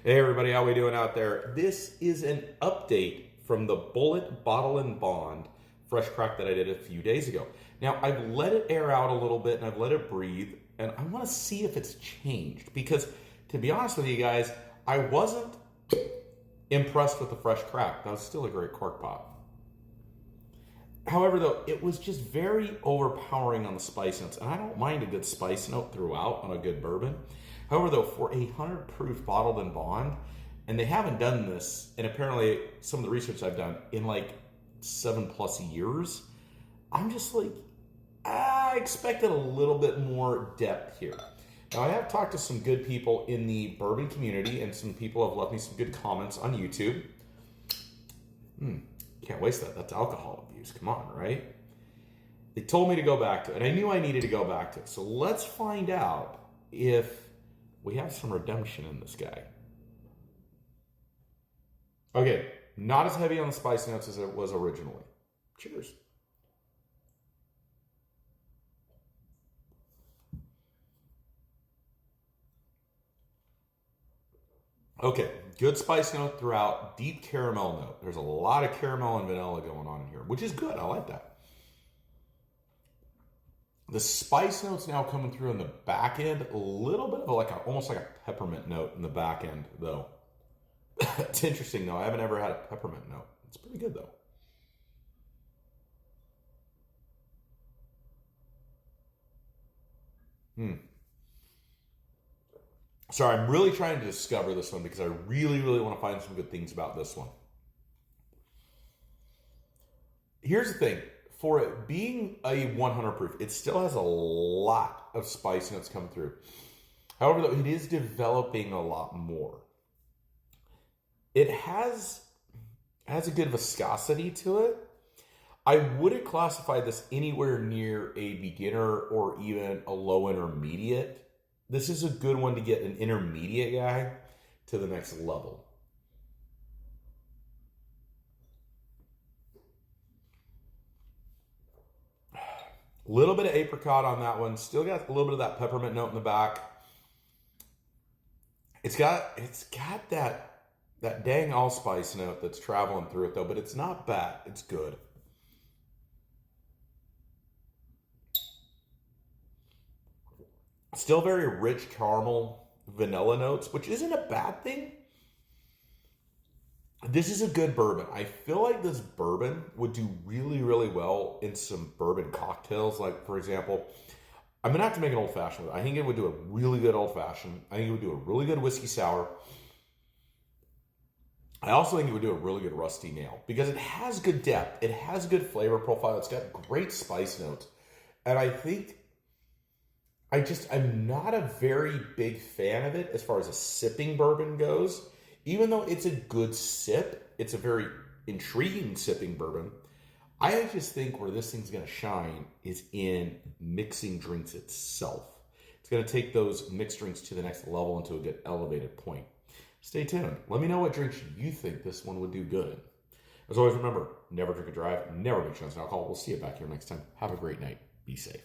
Hey everybody, how we doing out there? This is an update from the Bulleit Bottle and Bond fresh crack that I did a few days ago. Now, I've let it air out a little bit and I've let it breathe, and I want to see if it's changed because, to be honest with you guys, I wasn't impressed with the fresh crack. That was still a great cork pot. However, though, it was just very overpowering on the spice notes, and I don't mind a good spice note throughout on a good bourbon. However, though, for a 100 proof bottled and bond, and they haven't done this, and apparently some of the research I've done in like 7+ years, I'm just like, I expected a little bit more depth here. Now, I have talked to some good people in the bourbon community, and some people have left me some good comments on YouTube. Can't waste that. That's alcohol abuse. Come on, right? They told me to go back to it, and I knew I needed to go back to it. So let's find out if we have some redemption in this guy. Okay, not as heavy on the spice notes as it was originally. Cheers. Okay, good spice note throughout, deep caramel note. There's a lot of caramel and vanilla going on in here, which is good. I like that. The spice note's now coming through in the back end, a little bit of almost like a peppermint note in the back end, though. It's interesting, though. I haven't ever had a peppermint note. It's pretty good, though. Sorry, I'm really trying to discover this one because I really, really want to find some good things about this one. Here's the thing. For it being a 100 proof, it still has a lot of spice notes coming through. However, though, it is developing a lot more. It has a good viscosity to it. I wouldn't classify this anywhere near a beginner or even a low intermediate. This is a good one to get an intermediate guy to the next level. A little bit of apricot on that one. Still got a little bit of that peppermint note in the back. It's got that dang allspice note that's traveling through it, though, but it's not bad. It's good. Still very rich caramel vanilla notes, which isn't a bad thing. This is a good bourbon. I feel like this bourbon would do really, really well in some bourbon cocktails. Like, for example, I'm going to have to make an old-fashioned with it. I think it would do a really good old-fashioned. I think it would do a really good whiskey sour. I also think it would do a really good rusty nail because it has good depth. It has good flavor profile. It's got great spice notes. And I think I'm not a very big fan of it as far as a sipping bourbon goes. Even though it's a good sip, it's a very intriguing sipping bourbon. I just think where this thing's going to shine is in mixing drinks itself. It's going to take those mixed drinks to the next level and to a good elevated point. Stay tuned. Let me know what drinks you think this one would do good. As always, remember, never drink and drive, never make shots of alcohol. We'll see you back here next time. Have a great night. Be safe.